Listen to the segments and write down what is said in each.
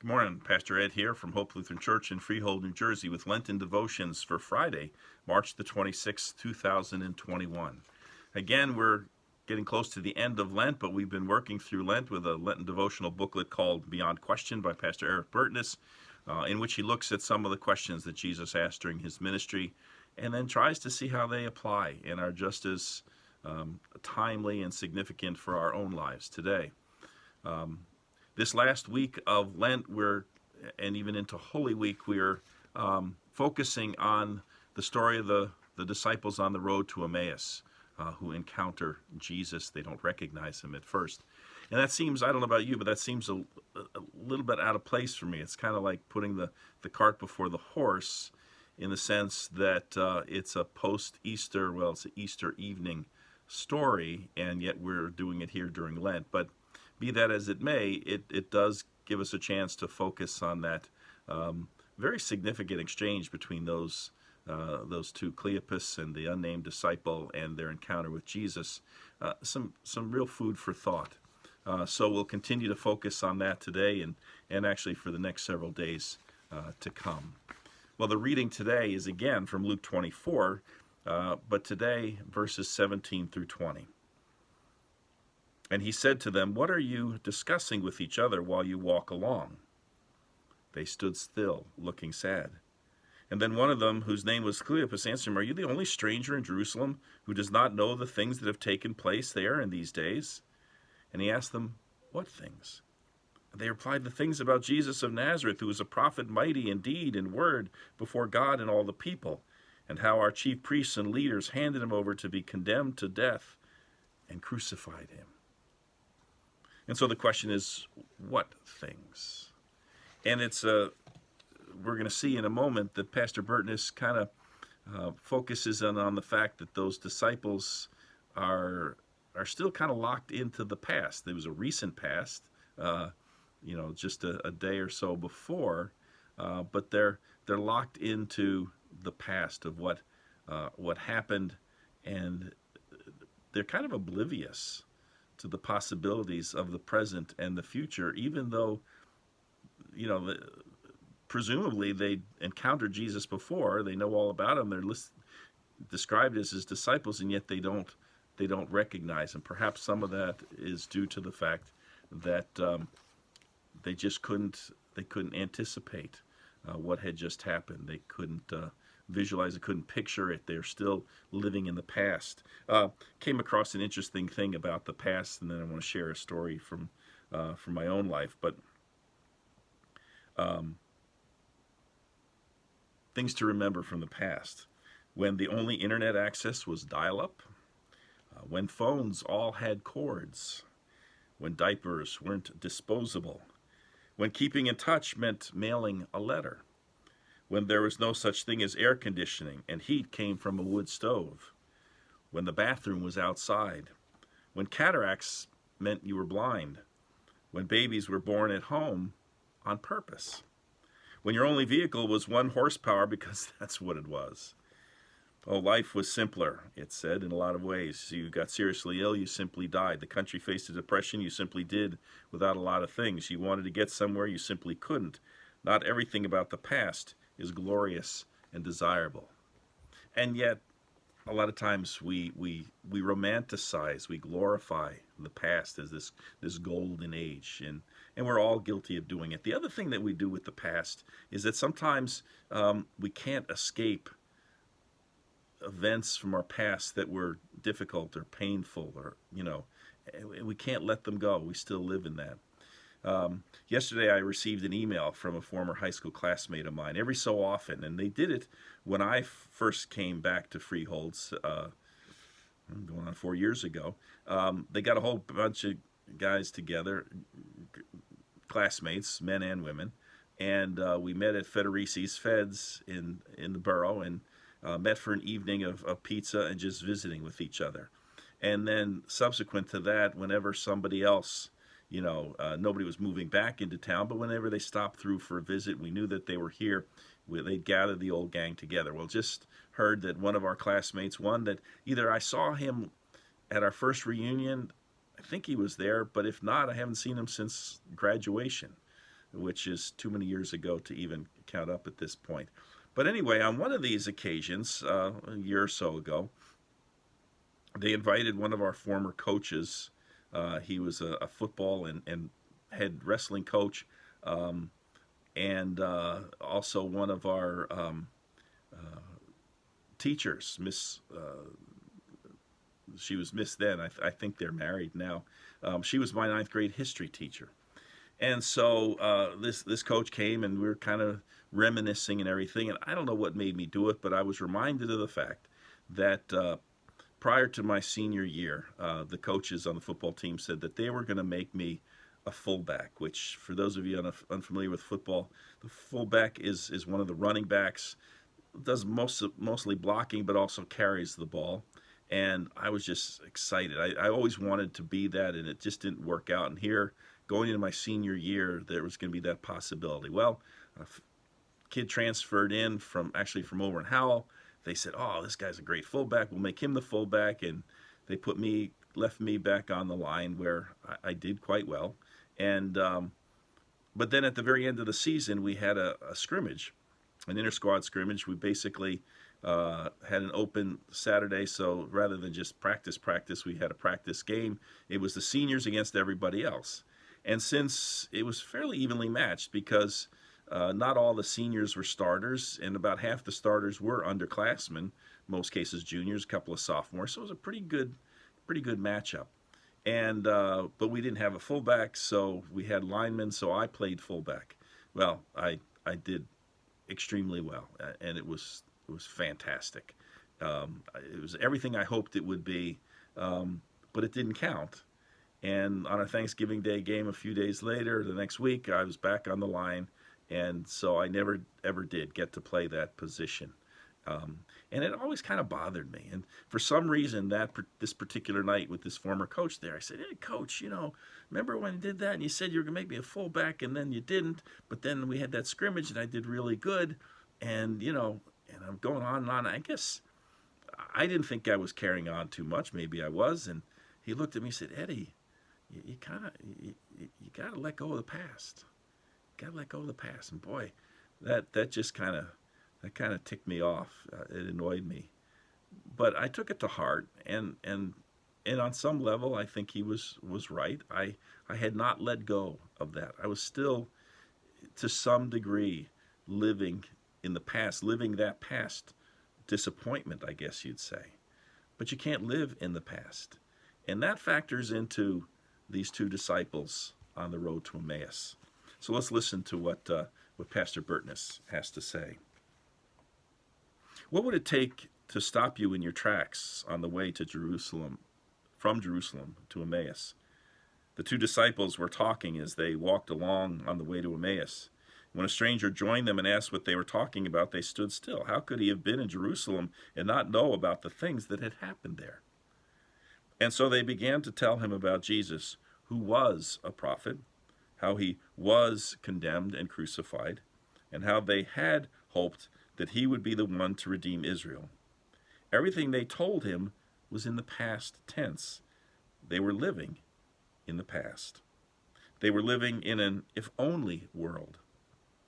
Good morning, Pastor Ed here from Hope Lutheran Church in Freehold, New Jersey with Lenten Devotions for Friday, March the 26th, 2021. Again, we're getting close to the end of Lent, but we've been working through Lent with a Lenten devotional booklet called Beyond Question by Pastor Eric Burtness, in which he looks at some of the questions that Jesus asked during his ministry and then tries to see how they apply and are just as timely and significant for our own lives today. This last week of Lent, and even into Holy Week, we're focusing on the story of the disciples on the road to Emmaus who encounter Jesus. They don't recognize him at first. And that seems, I don't know about you, but that seems a little bit out of place for me. It's kind of like putting the cart before the horse in the sense that it's a post-Easter, it's an Easter evening story, and yet we're doing it here during Lent. But be that as it may, it does give us a chance to focus on that very significant exchange between those two, Cleopas and the unnamed disciple, and their encounter with Jesus. Some real food for thought. So we'll continue to focus on that today and actually for the next several days to come. Well, the reading today is again from Luke 24, but today verses 17 through 20. And he said to them, "What are you discussing with each other while you walk along?" They stood still, looking sad. And then one of them, whose name was Cleopas, answered him, "Are you the only stranger in Jerusalem who does not know the things that have taken place there in these days?" And he asked them, "What things?" And they replied, "The things about Jesus of Nazareth, who was a prophet, mighty in deed and word before God and all the people, and how our chief priests and leaders handed him over to be condemned to death and crucified him." And so the question is, what things? And we're going to see in a moment that Pastor Burtness kind of focuses on the fact that those disciples are still kind of locked into the past. There was a recent past, just a day or so before, but they're locked into the past of what happened, and they're kind of oblivious to the possibilities of the present and the future, even though, presumably they encountered Jesus before. They know all about him. They're described as his disciples, and yet they don't recognize him. Perhaps some of that is due to the fact that they just couldn't anticipate what had just happened. They couldn't visualize it, couldn't picture it. They're still living in the past. Came across an interesting thing about the past, and then I want to share a story from my own life. But things to remember from the past: when the only internet access was dial-up, when phones all had cords, when diapers weren't disposable, when keeping in touch meant mailing a letter, when there was no such thing as air conditioning and heat came from a wood stove, when the bathroom was outside, when cataracts meant you were blind, when babies were born at home on purpose, when your only vehicle was 1 horsepower because that's what it was. Oh, life was simpler, it said, in a lot of ways. You got seriously ill, you simply died. The country faced a depression, you simply did without a lot of things. You wanted to get somewhere, you simply couldn't. Not everything about the past is glorious and desirable. And yet, a lot of times we romanticize, we glorify the past as this golden age, and we're all guilty of doing it. The other thing that we do with the past is that sometimes we can't escape events from our past that were difficult or painful, or we can't let them go. We still live in that. Yesterday I received an email from a former high school classmate of mine, every so often, and they did it when I first came back to Freeholds, going on 4 years ago. They got a whole bunch of guys together, classmates, men and women, and we met at Federici's Feds in the borough, and met for an evening of pizza and just visiting with each other. And then subsequent to that, whenever somebody else, nobody was moving back into town, but whenever they stopped through for a visit, we knew that they were here. They'd gather the old gang together. Well, just heard that one of our classmates, that either I saw him at our first reunion, I think he was there, but if not, I haven't seen him since graduation. which is too many years ago to even count up at this point. But anyway, on one of these occasions, a year or so ago, they invited one of our former coaches. He was a football and head wrestling coach, and also one of our teachers, Miss. She was Miss then. I think they're married now. She was my ninth grade history teacher. And so this coach came, and we were kind of reminiscing and everything. And I don't know what made me do it, but I was reminded of the fact that prior to my senior year, the coaches on the football team said that they were going to make me a fullback, which for those of you unfamiliar with football, the fullback is one of the running backs, does mostly blocking, but also carries the ball. And I was just excited. I always wanted to be that, and it just didn't work out. And here, going into my senior year, there was going to be that possibility. Well, a kid transferred in from over in Howell. They said, "Oh, this guy's a great fullback. We'll make him the fullback." And they left me back on the line where I did quite well. And but then at the very end of the season, we had a scrimmage, an inter-squad scrimmage. We basically had an open Saturday, so rather than just practice, we had a practice game. It was the seniors against everybody else. And since it was fairly evenly matched, because not all the seniors were starters, and about half the starters were underclassmen, most cases juniors, a couple of sophomores, so it was a pretty good matchup. And but we didn't have a fullback, so we had linemen, so I played fullback. Well, I did extremely well, and it was fantastic. It was everything I hoped it would be, but it didn't count. And on our Thanksgiving Day game a few days later, the next week, I was back on the line, and so I never ever did get to play that position. And it always kind of bothered me. And for some reason, this particular night with this former coach there, I said, "Hey, coach, remember when you did that and you said you were going to make me a fullback, and then you didn't, but then we had that scrimmage and I did really good." And, and I'm going on and on. I guess I didn't think I was carrying on too much. Maybe I was. And he looked at me and said, "Eddie, you got to let go of the past. You got to let go of the past." And boy, that just kind of ticked me off. It annoyed me, but I took it to heart, and on some level, I think he was right. I had not let go of that. I was still, to some degree, living in the past, living that past disappointment, I guess you'd say. But you can't live in the past, and that factors into these two disciples on the road to Emmaus. So let's listen to what Pastor Burtness has to say. What would it take to stop you in your tracks on the way to Jerusalem, from Jerusalem to Emmaus? The two disciples were talking as they walked along on the way to Emmaus. When a stranger joined them and asked what they were talking about, they stood still. How could he have been in Jerusalem and not know about the things that had happened there? And so they began to tell him about Jesus, who was a prophet, how he was condemned and crucified, and how they had hoped that he would be the one to redeem Israel. Everything they told him was in the past tense. They were living in the past. They were living in an if-only world.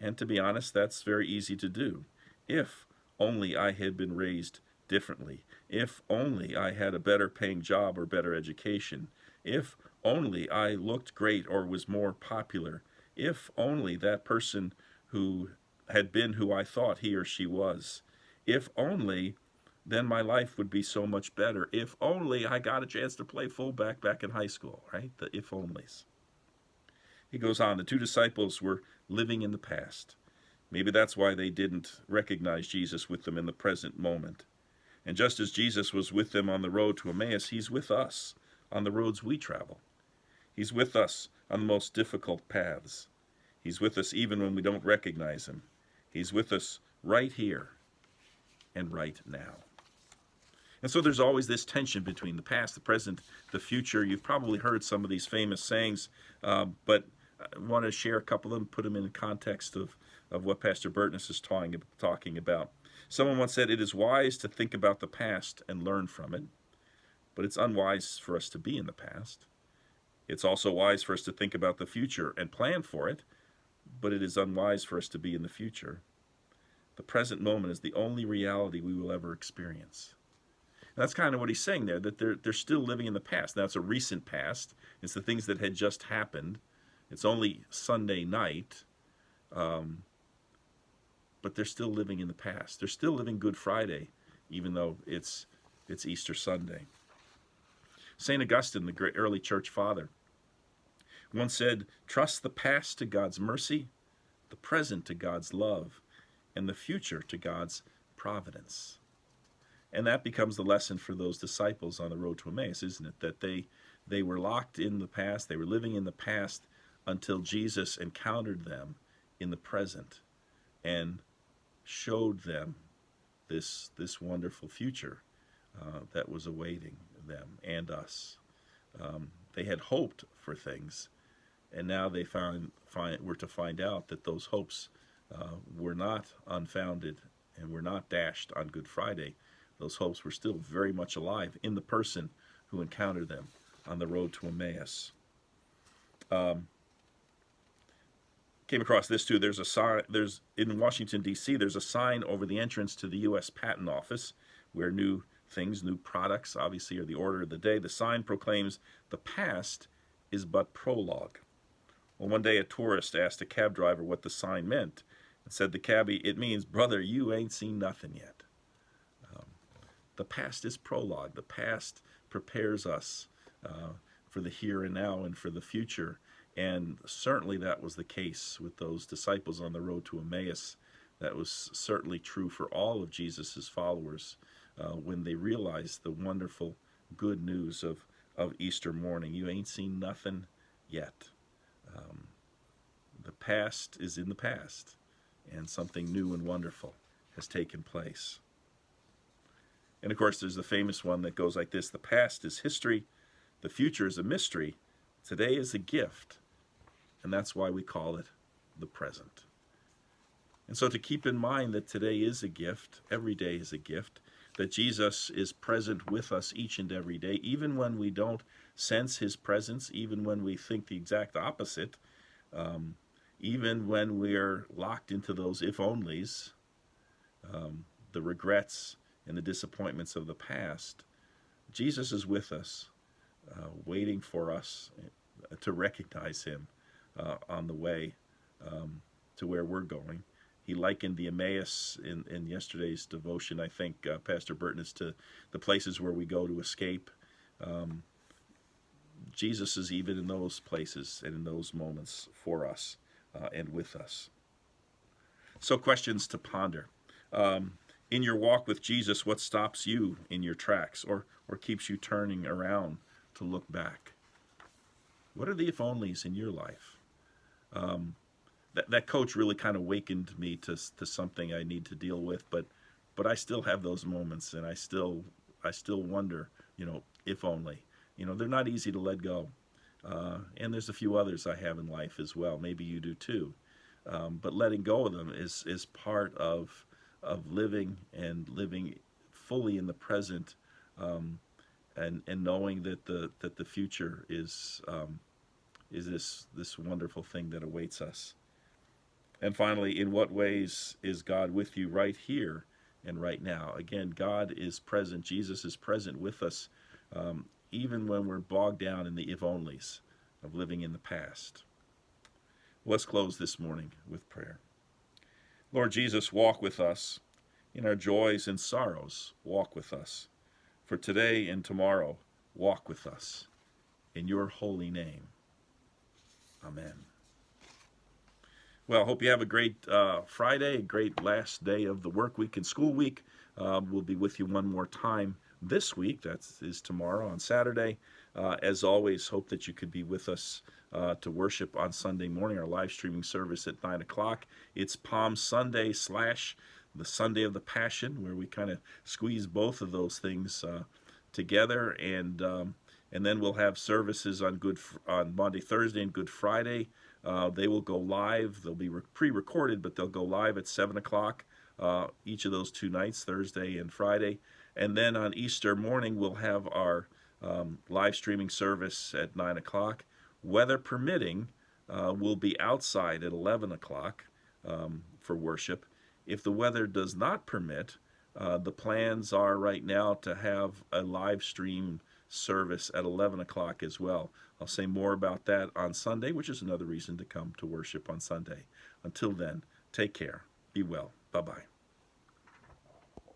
And to be honest, that's very easy to do. If only I had been raised differently. If only I had a better paying job or better education. If only I looked great or was more popular. If only that person who had been who I thought he or she was. If only, then my life would be so much better. If only I got a chance to play fullback back in high school, right? The if-onlys. He goes on, the two disciples were living in the past. Maybe that's why they didn't recognize Jesus with them in the present moment. And just as Jesus was with them on the road to Emmaus, he's with us on the roads we travel. He's with us on the most difficult paths. He's with us even when we don't recognize him. He's with us right here and right now. And so there's always this tension between the past, the present, the future. You've probably heard some of these famous sayings, but I want to share a couple of them, put them in the context of what Pastor Burtness is talking about. Someone once said, "It is wise to think about the past and learn from it, but it's unwise for us to be in the past. It's also wise for us to think about the future and plan for it, but it is unwise for us to be in the future. The present moment is the only reality we will ever experience. And that's kind of what he's saying there, that they're still living in the past. Now, it's a recent past. It's the things that had just happened. It's only Sunday night, but they're still living in the past. They're still living Good Friday, even though it's Easter Sunday. St. Augustine, the great early church father, once said, "Trust the past to God's mercy, the present to God's love, and the future to God's providence." And that becomes the lesson for those disciples on the road to Emmaus, isn't it? That they were locked in the past, they were living in the past until Jesus encountered them in the present and showed them this wonderful future that was awaiting them and us. They had hoped for things, and now they were to find out that those hopes were not unfounded and were not dashed on Good Friday. Those hopes were still very much alive in the person who encountered them on the road to Emmaus. Came across this too. There's a sign. In Washington D.C. There's a sign over the entrance to the U.S. Patent Office where new things, new products, obviously, are the order of the day. The sign proclaims, "The past is but prologue." Well, one day a tourist asked a cab driver what the sign meant, and said the cabbie, "It means, brother, you ain't seen nothing yet." The past is prologue. The past prepares us for the here and now and for the future. And certainly that was the case with those disciples on the road to Emmaus. That was certainly true for all of Jesus' followers when they realized the wonderful good news of Easter morning. You ain't seen nothing yet. The past is in the past, and something new and wonderful has taken place. And of course, there's the famous one that goes like this: the past is history, the future is a mystery, today is a gift, and that's why we call it the present. And so to keep in mind that today is a gift, every day is a gift, that Jesus is present with us each and every day, even when we don't sense his presence, even when we think the exact opposite, even when we're locked into those if-onlys, the regrets and the disappointments of the past. Jesus is with us, waiting for us to recognize him on the way to where we're going. He likened the Emmaus in yesterday's devotion, I think, Pastor Burton, is to the places where we go to escape. Jesus is even in those places and in those moments for us and with us. So questions to ponder. In your walk with Jesus, what stops you in your tracks or keeps you turning around to look back? What are the if-onlys in your life? That coach really kind of wakened me to something I need to deal with, but I still have those moments, and I still wonder, if only. They're not easy to let go. And there's a few others I have in life as well. Maybe you do too. But letting go of them is part of living fully in the present, and knowing that the future is this wonderful thing that awaits us. And finally, in what ways is God with you right here and right now? Again, God is present. Jesus is present with us, even when we're bogged down in the if-onlys of living in the past. Let's close this morning with prayer. Lord Jesus, walk with us. In our joys and sorrows, walk with us. For today and tomorrow, walk with us. In your holy name. Amen. Well, I hope you have a great Friday, a great last day of the work week and school week. We'll be with you one more time this week. That is tomorrow on Saturday. As always, hope that you could be with us to worship on Sunday morning, our live streaming service at 9 o'clock. It's Palm Sunday / the Sunday of the Passion, where we kind of squeeze both of those things together. And then we'll have services on Monday, Thursday, and Good Friday. They will go live. They'll be pre-recorded, but they'll go live at 7 o'clock each of those 2 nights, Thursday and Friday. And then on Easter morning, we'll have our live streaming service at 9 o'clock. Weather permitting, we'll be outside at 11 o'clock for worship. If the weather does not permit, the plans are right now to have a live stream service at 11 o'clock as well. I'll say more about that on Sunday, which is another reason to come to worship on Sunday. Until then, take care. Be well. Bye-bye.